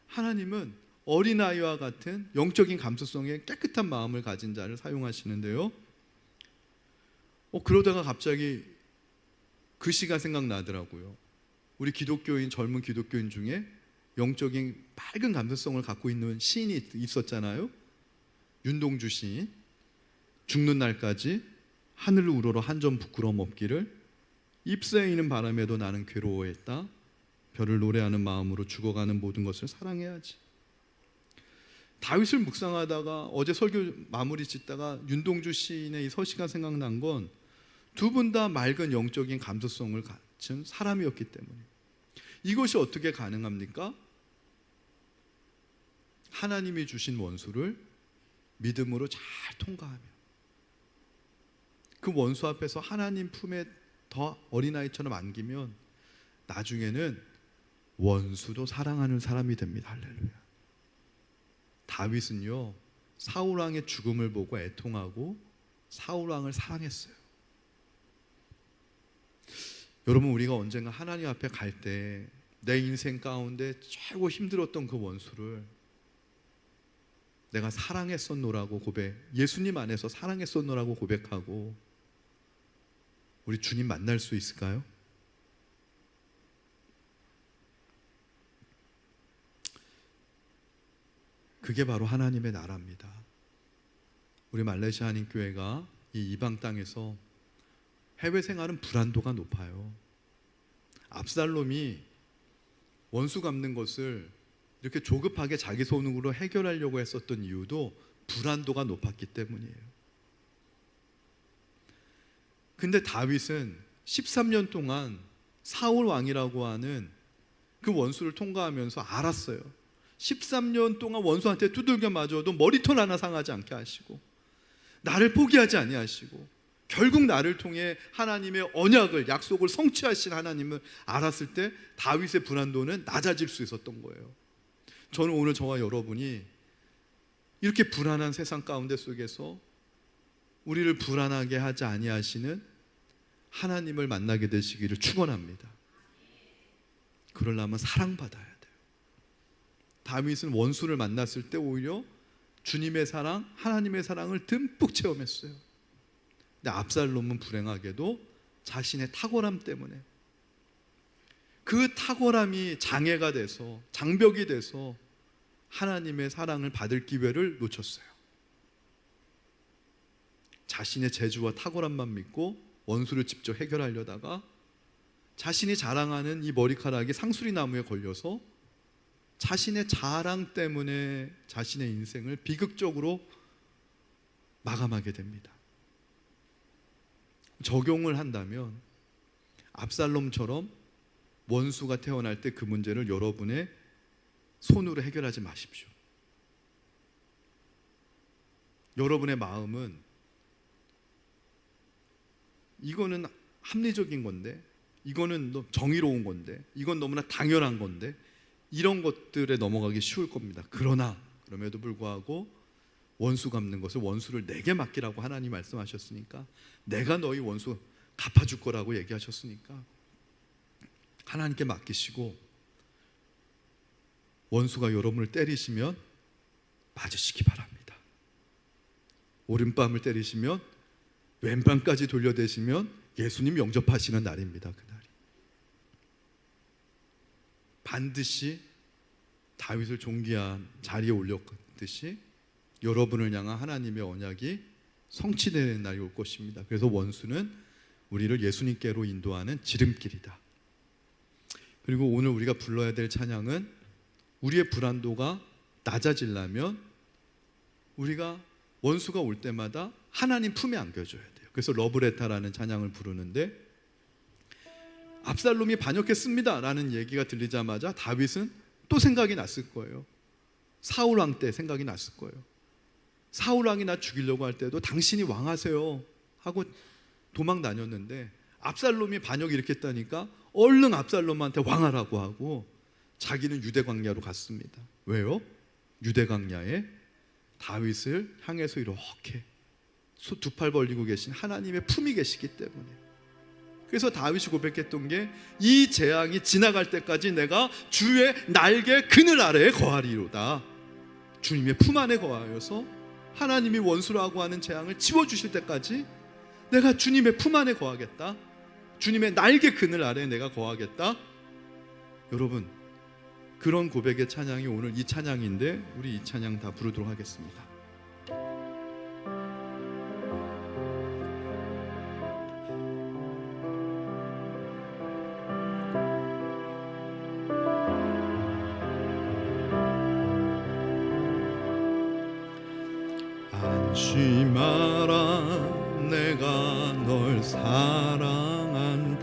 하나님은 어린아이와 같은 영적인 감수성에 깨끗한 마음을 가진 자를 사용하시는데요, 그러다가 갑자기 그 시가 생각나더라고요. 우리 기독교인, 젊은 기독교인 중에 영적인 밝은 감수성을 갖고 있는 시인이 있었잖아요. 윤동주 시인. 죽는 날까지 하늘을 우러러 한 점 부끄러움 없기를, 잎새이는 바람에도 나는 괴로워했다. 별을 노래하는 마음으로 죽어가는 모든 것을 사랑해야지. 다윗을 묵상하다가 어제 설교 마무리 짓다가 윤동주 시인의 이 서시가 생각난 건, 두 분 다 맑은 영적인 감수성을 갖춘 사람이었기 때문에. 이것이 어떻게 가능합니까? 하나님이 주신 원수를 믿음으로 잘 통과하며, 그 원수 앞에서 하나님 품에 더 어린아이처럼 안기면 나중에는 원수도 사랑하는 사람이 됩니다. 할렐루야. 다윗은요, 사울왕의 죽음을 보고 애통하고 사울왕을 사랑했어요. 여러분, 우리가 언젠가 하나님 앞에 갈 때 내 인생 가운데 최고 힘들었던 그 원수를 내가 사랑했었노라고 예수님 안에서 사랑했었노라고 고백하고 우리 주님 만날 수 있을까요? 그게 바로 하나님의 나라입니다. 우리 말레이시아 한인교회가 이 이방 땅에서 해외 생활은 불안도가 높아요. 압살롬이 원수 갚는 것을 이렇게 조급하게 자기 손으로 해결하려고 했었던 이유도 불안도가 높았기 때문이에요. 근데 다윗은 13년 동안 사울 왕이라고 하는 그 원수를 통과하면서 알았어요. 13년 동안 원수한테 두들겨 맞아도 머리털 하나 상하지 않게 하시고 나를 포기하지 아니하시고 결국 나를 통해 하나님의 언약을, 약속을 성취하신 하나님을 알았을 때 다윗의 불안도는 낮아질 수 있었던 거예요. 저는 오늘 저와 여러분이 이렇게 불안한 세상 가운데 속에서 우리를 불안하게 하지 아니하시는 하나님을 만나게 되시기를 축원합니다. 그러려면 사랑받아야 돼요. 다윗은 원수를 만났을 때 오히려 주님의 사랑, 하나님의 사랑을 듬뿍 체험했어요. 근데 압살롬은 불행하게도 자신의 탁월함 때문에 그 탁월함이 장애가 돼서, 장벽이 돼서 하나님의 사랑을 받을 기회를 놓쳤어요. 자신의 재주와 탁월함만 믿고 원수를 직접 해결하려다가 자신이 자랑하는 이 머리카락이 상수리 나무에 걸려서 자신의 자랑 때문에 자신의 인생을 비극적으로 마감하게 됩니다. 적용을 한다면 압살롬처럼 원수가 태어날 때 그 문제를 여러분의 손으로 해결하지 마십시오. 여러분의 마음은 이거는 합리적인 건데, 이거는 정의로운 건데, 이건 너무나 당연한 건데, 이런 것들에 넘어가기 쉬울 겁니다. 그러나 그럼에도 불구하고 원수 갚는 것을 원수를 내게 맡기라고 하나님 말씀하셨으니까, 내가 너희 원수 갚아줄 거라고 얘기하셨으니까 하나님께 맡기시고, 원수가 여러분을 때리시면 맞으시기 바랍니다. 오른밤을 때리시면 왼밤까지 돌려대시면 예수님 영접하시는 날입니다. 그날이 반드시 다윗을 존귀한 자리에 올렸듯이 여러분을 향한 하나님의 언약이 성취되는 날이 올 것입니다. 그래서 원수는 우리를 예수님께로 인도하는 지름길이다. 그리고 오늘 우리가 불러야 될 찬양은 우리의 불안도가 낮아지려면 우리가 원수가 올 때마다 하나님 품에 안겨줘야 돼요. 그래서 러브레타라는 찬양을 부르는데, 압살롬이 반역했습니다 라는 얘기가 들리자마자 다윗은 또 생각이 났을 거예요. 사울 왕 때 생각이 났을 거예요. 사울 왕이 나 죽이려고 할 때도 당신이 왕하세요 하고 도망 다녔는데, 압살롬이 반역 일으켰다니까 얼른 압살롬한테 왕하라고 하고 자기는 유대 광야로 갔습니다. 왜요? 유대 광야에 다윗을 향해서 이렇게 두 팔 벌리고 계신 하나님의 품이 계시기 때문에. 그래서 다윗이 고백했던 게, 이 재앙이 지나갈 때까지 내가 주의 날개 그늘 아래에 거하리로다. 주님의 품 안에 거하여서 하나님이 원수라고 하는 재앙을 지워주실 때까지 내가 주님의 품 안에 거하겠다. 주님의 날개 그늘 아래에 내가 거하겠다. 여러분, 그런 고백의 찬양이 오늘 이 찬양인데, 우리 이 찬양 다 부르도록 하겠습니다. 안심하라, 내가 널 사랑한다.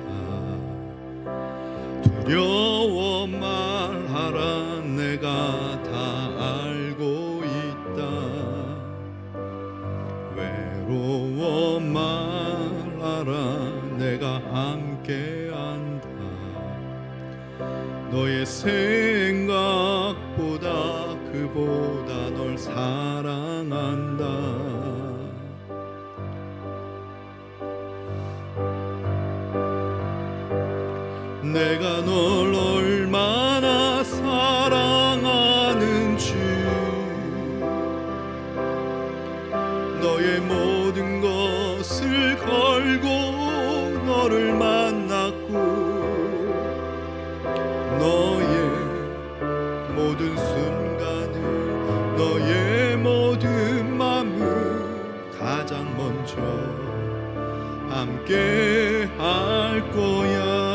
두려워 말하라, 내가 다 알고 있다. 외로워 말하라, 내가 함께한다. 너의 생각보다 그보다 널 사랑한다. 내가 널 얼마나 사랑하는지, 너의 모든 것을 걸고 너를 만났고, 너의 모든 순간을, 너의 모든 마음을 가장 먼저 함께 할 거야.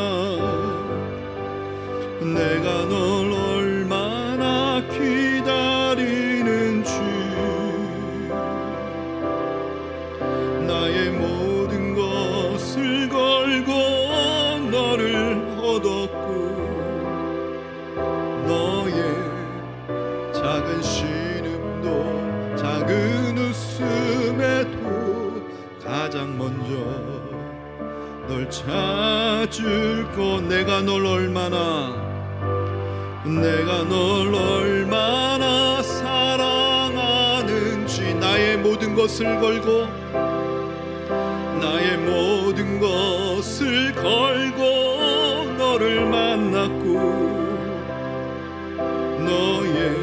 내가 널 얼마나 기다리는지 나의 모든 것을 걸고 너를 얻었고 너의 작은 신음도 작은 웃음에도 가장 먼저 널 찾을 것 내가 널 얼마나 사랑하는지 나의 모든 것을 걸고 너를 만났고 너의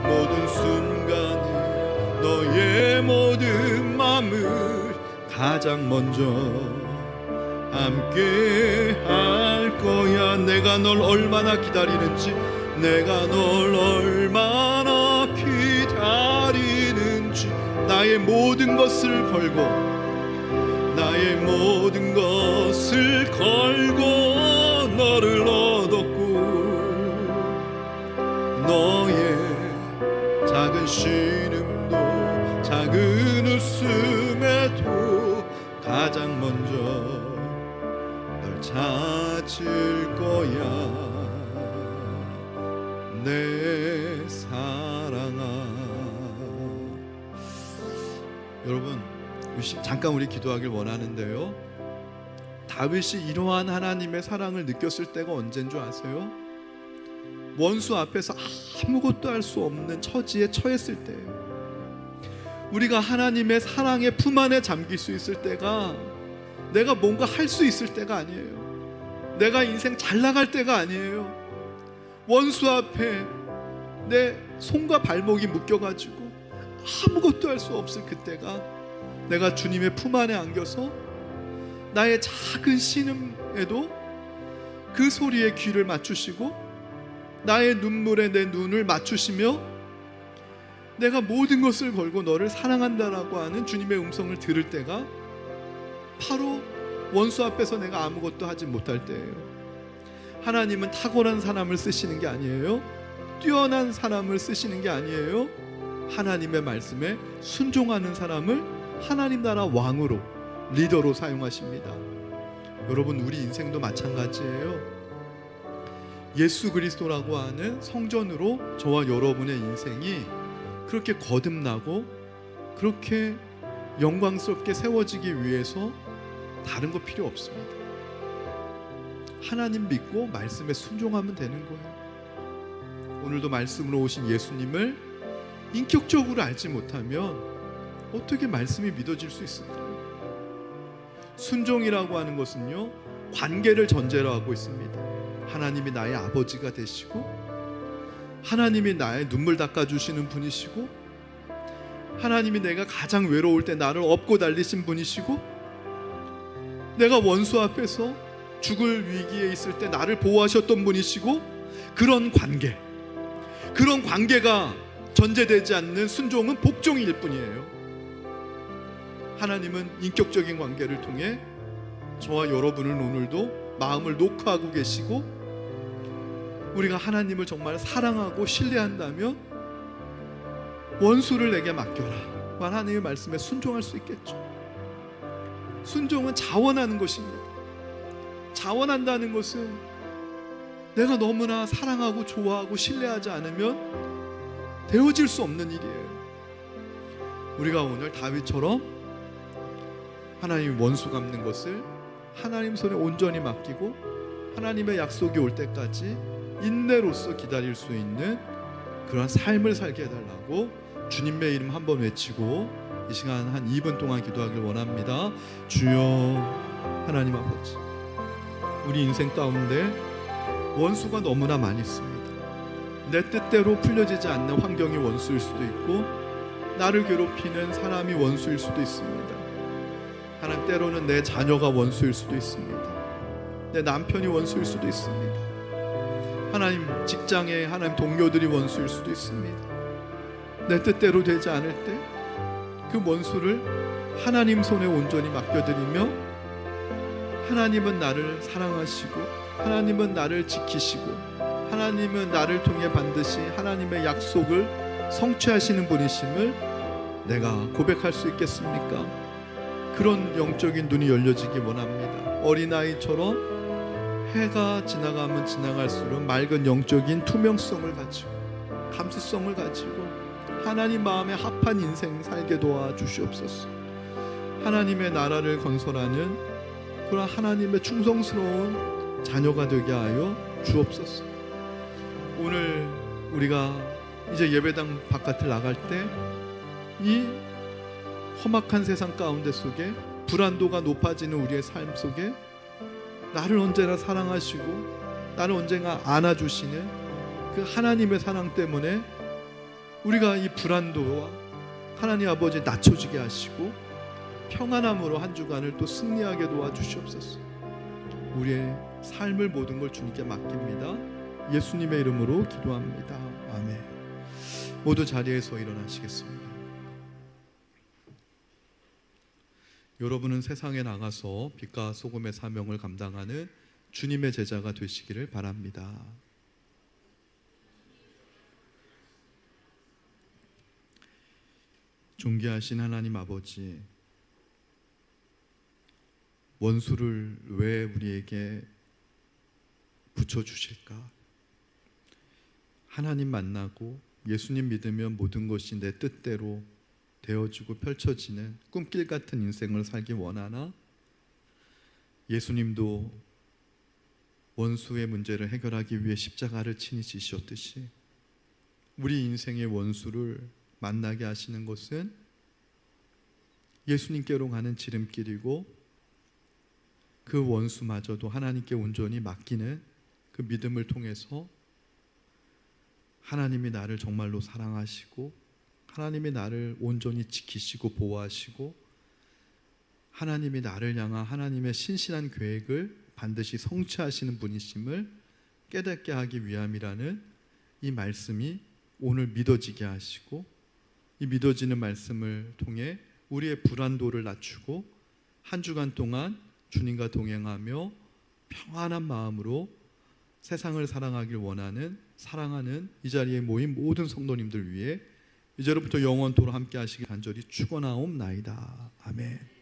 모든 순간을 너의 모든 마음을 가장 먼저 함께 할 거야. 내가 널 얼마나 기다리는지 나의 모든 것을 걸고 너를 얻었고 너의 작은 신음도 작은 웃음에도 가장 먼저 널 찾을 거야 내 사랑아. 여러분 잠깐 우리 기도하길 원하는데요, 다윗이 이러한 하나님의 사랑을 느꼈을 때가 언제인 줄 아세요? 원수 앞에서 아무것도 할 수 없는 처지에 처했을 때예요. 우리가 하나님의 사랑의 품 안에 잠길 수 있을 때가 내가 뭔가 할 수 있을 때가 아니에요. 내가 인생 잘 나갈 때가 아니에요. 원수 앞에 내 손과 발목이 묶여가지고 아무것도 할 수 없을 그때가 내가 주님의 품 안에 안겨서 나의 작은 신음에도 그 소리에 귀를 맞추시고 나의 눈물에 내 눈을 맞추시며 내가 모든 것을 걸고 너를 사랑한다라고 하는 주님의 음성을 들을 때가 바로 원수 앞에서 내가 아무것도 하지 못할 때예요. 하나님은 탁월한 사람을 쓰시는 게 아니에요. 뛰어난 사람을 쓰시는 게 아니에요. 하나님의 말씀에 순종하는 사람을 하나님 나라 왕으로, 리더로 사용하십니다. 여러분, 우리 인생도 마찬가지예요. 예수 그리스도라고 하는 성전으로 저와 여러분의 인생이 그렇게 거듭나고 그렇게 영광스럽게 세워지기 위해서 다른 거 필요 없습니다. 하나님 믿고 말씀에 순종하면 되는 거예요. 오늘도 말씀으로 오신 예수님을 인격적으로 알지 못하면 어떻게 말씀이 믿어질 수 있을까요? 순종이라고 하는 것은요, 관계를 전제로 하고 있습니다. 하나님이 나의 아버지가 되시고 하나님이 나의 눈물 닦아주시는 분이시고 하나님이 내가 가장 외로울 때 나를 업고 달리신 분이시고 내가 원수 앞에서 죽을 위기에 있을 때 나를 보호하셨던 분이시고 그런 관계가 전제되지 않는 순종은 복종일 뿐이에요. 하나님은 인격적인 관계를 통해 저와 여러분을 오늘도 마음을 녹화하고 계시고 우리가 하나님을 정말 사랑하고 신뢰한다면 원수를 내게 맡겨라 하나님의 말씀에 순종할 수 있겠죠. 순종은 자원하는 것입니다. 자원한다는 것은 내가 너무나 사랑하고 좋아하고 신뢰하지 않으면 되어질 수 없는 일이에요. 우리가 오늘 다윗처럼 하나님 원수 갚는 것을 하나님 손에 온전히 맡기고 하나님의 약속이 올 때까지 인내로서 기다릴 수 있는 그런 삶을 살게 해달라고 주님의 이름 한번 외치고 이 시간 한 2분 동안 기도하길 원합니다. 주여 하나님 아버지, 우리 인생 가운데 원수가 너무나 많이 있습니다. 내 뜻대로 풀려지지 않는 환경이 원수일 수도 있고 나를 괴롭히는 사람이 원수일 수도 있습니다. 하나님, 때로는 내 자녀가 원수일 수도 있습니다. 내 남편이 원수일 수도 있습니다. 하나님, 직장에 하나님 동료들이 원수일 수도 있습니다. 내 뜻대로 되지 않을 때 그 원수를 하나님 손에 온전히 맡겨드리며 하나님은 나를 사랑하시고 하나님은 나를 지키시고 하나님은 나를 통해 반드시 하나님의 약속을 성취하시는 분이심을 내가 고백할 수 있겠습니까? 그런 영적인 눈이 열려지기 원합니다. 어린아이처럼 해가 지나가면 지나갈수록 맑은 영적인 투명성을 가지고 감수성을 가지고 하나님 마음에 합한 인생 살게 도와주시옵소서. 하나님의 나라를 건설하는 그런 하나님의 충성스러운 자녀가 되게 하여 주옵소서. 오늘 우리가 이제 예배당 바깥을 나갈 때 이 험악한 세상 가운데 속에 불안도가 높아지는 우리의 삶 속에 나를 언제나 사랑하시고 나를 언제나 안아주시는 그 하나님의 사랑 때문에 우리가 이 불안도와 하나님 아버지 낮춰지게 하시고 평안함으로 한 주간을 또 승리하게 도와주시옵소서. 우리의 삶을 모든 걸 주님께 맡깁니다. 예수님의 이름으로 기도합니다. 아멘. 모두 자리에서 일어나시겠습니다. 여러분은 세상에 나가서 빛과 소금의 사명을 감당하는 주님의 제자가 되시기를 바랍니다. 존귀하신 하나님 아버지, 원수를 왜 우리에게 붙여주실까? 하나님 만나고 예수님 믿으면 모든 것이 내 뜻대로 되어지고 펼쳐지는 꿈길 같은 인생을 살기 원하나? 예수님도 원수의 문제를 해결하기 위해 십자가를 친히 지셨듯이 우리 인생의 원수를 만나게 하시는 것은 예수님께로 가는 지름길이고 그 원수마저도 하나님께 온전히 맡기는 그 믿음을 통해서 하나님이 나를 정말로 사랑하시고 하나님이 나를 온전히 지키시고 보호하시고 하나님이 나를 향한 하나님의 신실한 계획을 반드시 성취하시는 분이심을 깨닫게 하기 위함이라는 이 말씀이 오늘 믿어지게 하시고 이 믿어지는 말씀을 통해 우리의 불안도를 낮추고 한 주간 동안 주님과 동행하며 평안한 마음으로 세상을 사랑하길 원하는 사랑하는 이 자리에 모인 모든 성도님들 위해 이제로부터 영원토록 함께 하시길 간절히 축원하옵나이다. 아멘.